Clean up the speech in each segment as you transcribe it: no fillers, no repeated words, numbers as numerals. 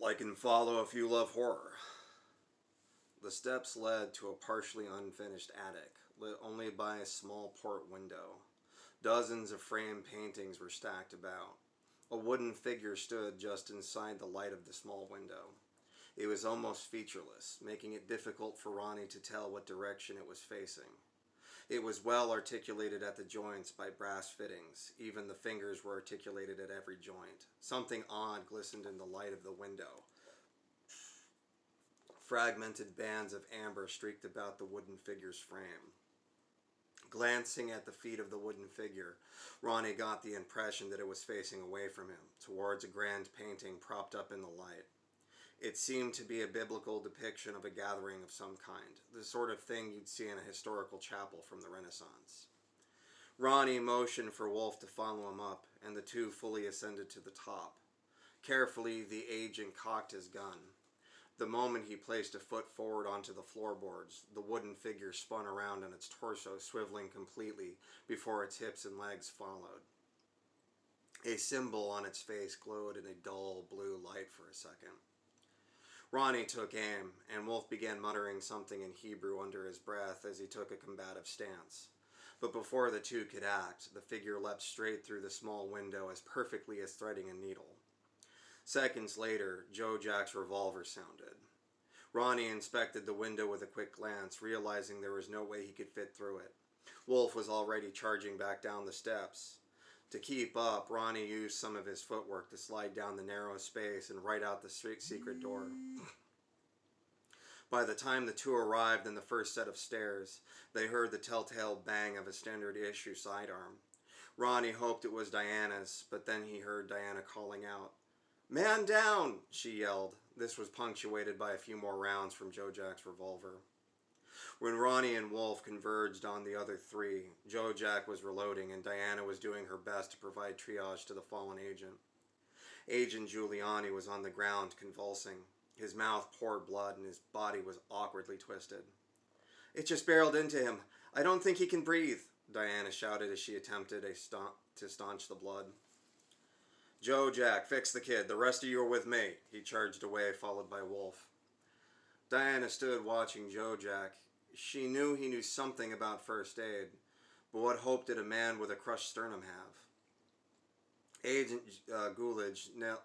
Like and follow if you love horror. The steps led to a partially unfinished attic, lit only by a small port window. Dozens of framed paintings were stacked about. A wooden figure stood just inside the light of the small window. It was almost featureless, making it difficult for Ronnie to tell what direction it was facing. It was well articulated at the joints by brass fittings. Even the fingers were articulated at every joint. Something odd glistened in the light of the window. Fragmented bands of amber streaked about the wooden figure's frame. Glancing at the feet of the wooden figure, Ronnie got the impression that it was facing away from him, towards a grand painting propped up in the light. It seemed to be a biblical depiction of a gathering of some kind, the sort of thing you'd see in a historical chapel from the Renaissance. Ronnie motioned for Wolf to follow him up, and the two fully ascended to the top. Carefully, the agent cocked his gun. The moment he placed a foot forward onto the floorboards, the wooden figure spun around on its torso, swiveling completely before its hips and legs followed. A symbol on its face glowed in a dull blue light for a second. Ronnie took aim, and Wolf began muttering something in Hebrew under his breath as he took a combative stance. But before the two could act, the figure leapt straight through the small window as perfectly as threading a needle. Seconds later, Joe Jack's revolver sounded. Ronnie inspected the window with a quick glance, realizing there was no way he could fit through it. Wolf was already charging back down the steps. To keep up, Ronnie used some of his footwork to slide down the narrow space and right out the secret door. By the time the two arrived in the first set of stairs, they heard the telltale bang of a standard issue sidearm. Ronnie hoped it was Diana's, but then he heard Diana calling out. "Man down!" she yelled. This was punctuated by a few more rounds from Joe Jack's revolver. When Ronnie and Wolf converged on the other three, Joe Jack was reloading and Diana was doing her best to provide triage to the fallen agent. Agent Giuliani was on the ground, convulsing. His mouth poured blood and his body was awkwardly twisted. "It just barreled into him. I don't think he can breathe," Diana shouted as she attempted to staunch the blood. "Joe Jack, fix the kid. The rest of you are with me." He charged away, followed by Wolf. Diana stood watching Joe Jack. She knew he knew something about first aid, but what hope did a man with a crushed sternum have? Agent Coolidge knelt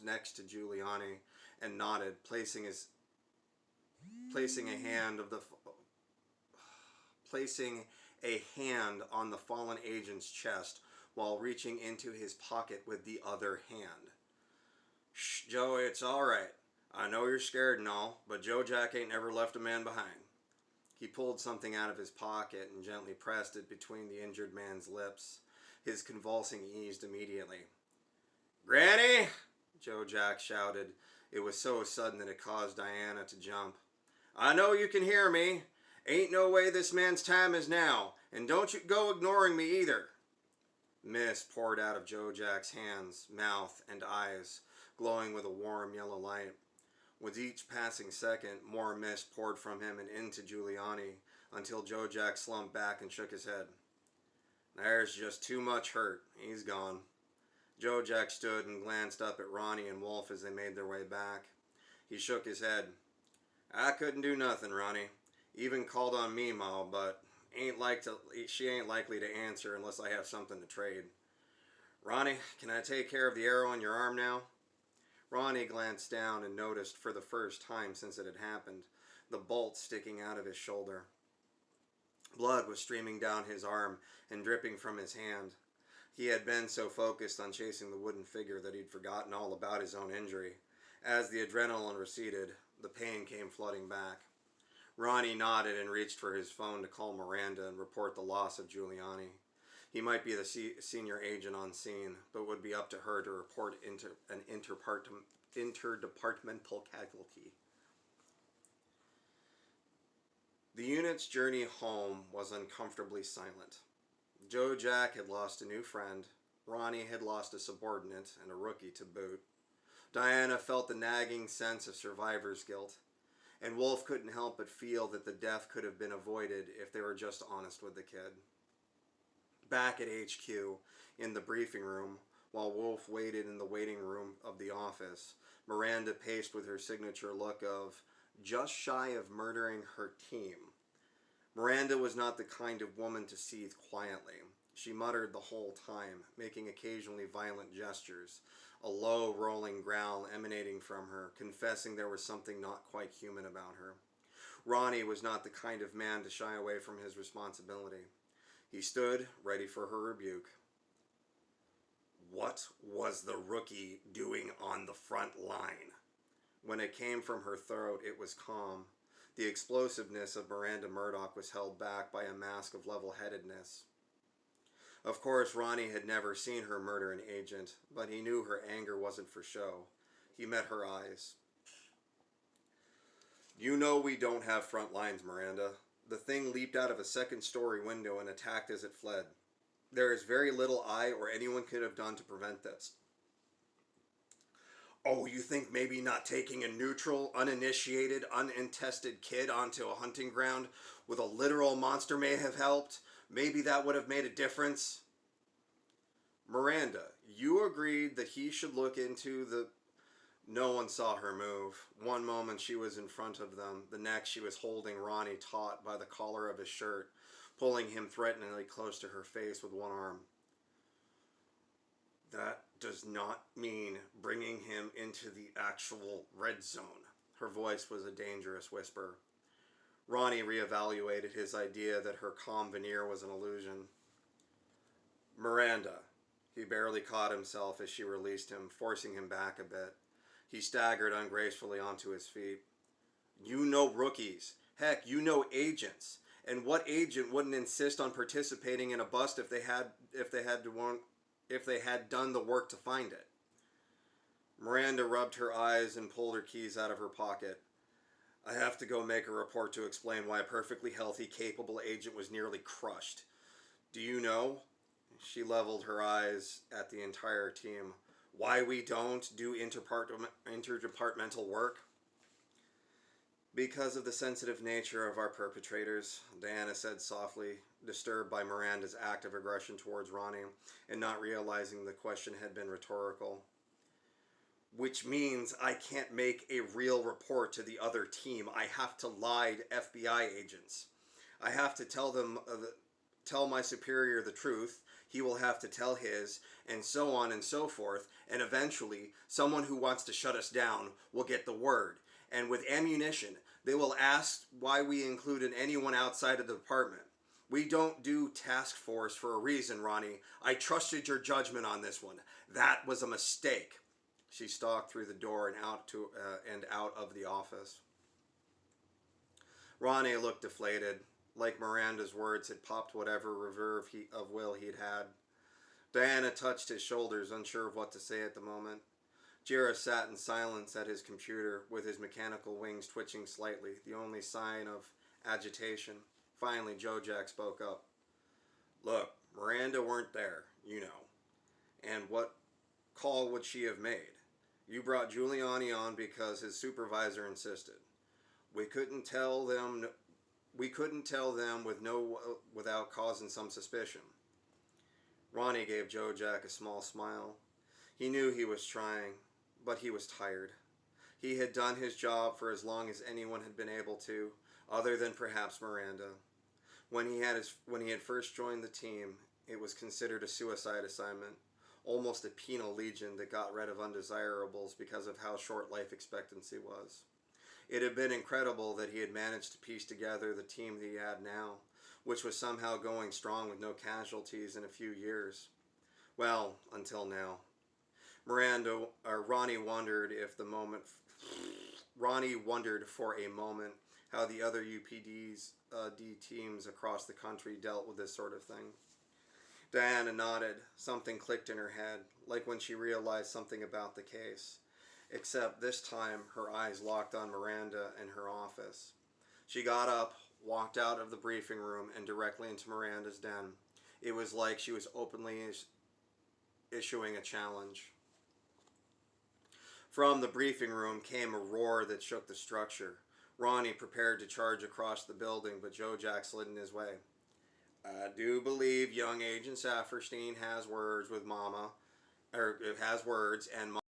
next to Giuliani and nodded, placing a hand on the fallen agent's chest while reaching into his pocket with the other hand. "Shh, Joe, it's all right. I know you're scared and all, but Joe Jack ain't never left a man behind." He pulled something out of his pocket and gently pressed it between the injured man's lips. His convulsing eased immediately. "Granny!" Joe Jack shouted. It was so sudden that it caused Diana to jump. "I know you can hear me. Ain't no way this man's time is now, and don't you go ignoring me either." Mist poured out of Joe Jack's hands, mouth, and eyes, glowing with a warm yellow light. With each passing second, more mist poured from him and into Giuliani, until Joe Jack slumped back and shook his head. "There's just too much hurt. He's gone." Joe Jack stood and glanced up at Ronnie and Wolf as they made their way back. He shook his head. "I couldn't do nothing, Ronnie. Even called on me, Ma, but she ain't likely to answer unless I have something to trade. Ronnie, can I take care of the arrow in your arm now?" Ronnie glanced down and noticed for the first time since it had happened the bolt sticking out of his shoulder. Blood was streaming down his arm and dripping from his hand. He had been so focused on chasing the wooden figure that he'd forgotten all about his own injury. As the adrenaline receded, the pain came flooding back. Ronnie nodded and reached for his phone to call Miranda and report the loss of Giuliani. He might be the senior agent on scene, but would be up to her to report an interdepartmental casualty. The unit's journey home was uncomfortably silent. Joe Jack had lost a new friend. Ronnie had lost a subordinate and a rookie to boot. Diana felt the nagging sense of survivor's guilt. And Wolf couldn't help but feel that the death could have been avoided if they were just honest with the kid. Back at HQ, in the briefing room, While Wolf waited in the waiting room of the office, Miranda paced with her signature look of just shy of murdering her team. Miranda was not the kind of woman to seethe quietly. She muttered the whole time, making occasionally violent gestures, a low, rolling growl emanating from her, confessing there was something not quite human about her. Ronnie was not the kind of man to shy away from his responsibility. He stood, ready for her rebuke. What was the rookie doing on the front line? When it came from her throat, it was calm. The explosiveness of Miranda Murdoch was held back by a mask of level-headedness. Of course, Ronnie had never seen her murder an agent, but he knew her anger wasn't for show. He met her eyes. You know we don't have front lines, Miranda. The thing leaped out of a second-story window and attacked as it fled. There is very little I or anyone could have done to prevent this. Oh, you think maybe not taking a neutral, uninitiated, untested kid onto a hunting ground with a literal monster may have helped? Maybe that would have made a difference? Miranda, you agreed that he should look into the... No one saw her move. One moment she was in front of them. The next she was holding Ronnie taut by the collar of his shirt, pulling him threateningly close to her face with one arm. That does not mean bringing him into the actual red zone. Her voice was a dangerous whisper. Ronnie reevaluated his idea that her calm veneer was an illusion. Miranda. He barely caught himself as she released him, forcing him back a bit. He staggered ungracefully onto his feet. You know rookies. Heck, you know agents. And what agent wouldn't insist on participating in a bust if they had done the work to find it? Miranda rubbed her eyes and pulled her keys out of her pocket. I have to go make a report to explain why a perfectly healthy, capable agent was nearly crushed. Do you know? She leveled her eyes at the entire team. Why we don't do interdepartmental work? Because of the sensitive nature of our perpetrators, Diana said softly, disturbed by Miranda's act of aggression towards Ronnie and not realizing the question had been rhetorical. Which means I can't make a real report to the other team. I have to lie to FBI agents. I have to tell my superior the truth. He will have to tell his, and so on and so forth, and eventually someone who wants to shut us down will get the word. And with ammunition, they will ask why we included anyone outside of the department. We don't do task force for a reason, Ronnie. I trusted your judgment on this one. That was a mistake. She stalked through the door and out of the office. Ronnie looked deflated, like Miranda's words had popped whatever reserve of will he'd had. Diana touched his shoulders, unsure of what to say at the moment. Jira sat in silence at his computer, with his mechanical wings twitching slightly, the only sign of agitation. Finally, Joe Jack spoke up. Look, Miranda weren't there, you know. And what call would she have made? You brought Giuliani on because his supervisor insisted. We couldn't tell them without causing some suspicion. Ronnie gave Joe Jack a small smile. He knew he was trying, but he was tired. He had done his job for as long as anyone had been able to, other than perhaps Miranda. When he had first joined the team, it was considered a suicide assignment, almost a penal legion that got rid of undesirables because of how short life expectancy was. It had been incredible that he had managed to piece together the team that he had now, which was somehow going strong with no casualties in a few years. Well, until now. Ronnie wondered for a moment how the other UPD teams across the country dealt with this sort of thing. Diana nodded. Something clicked in her head, like when she realized something about the case. Except this time, her eyes locked on Miranda and her office. She got up, walked out of the briefing room, and directly into Miranda's den. It was like she was openly issuing a challenge. From the briefing room came a roar that shook the structure. Ronnie prepared to charge across the building, but Joe Jack slid in his way. I do believe young Agent Saferstein has words with Mama. or it has words, and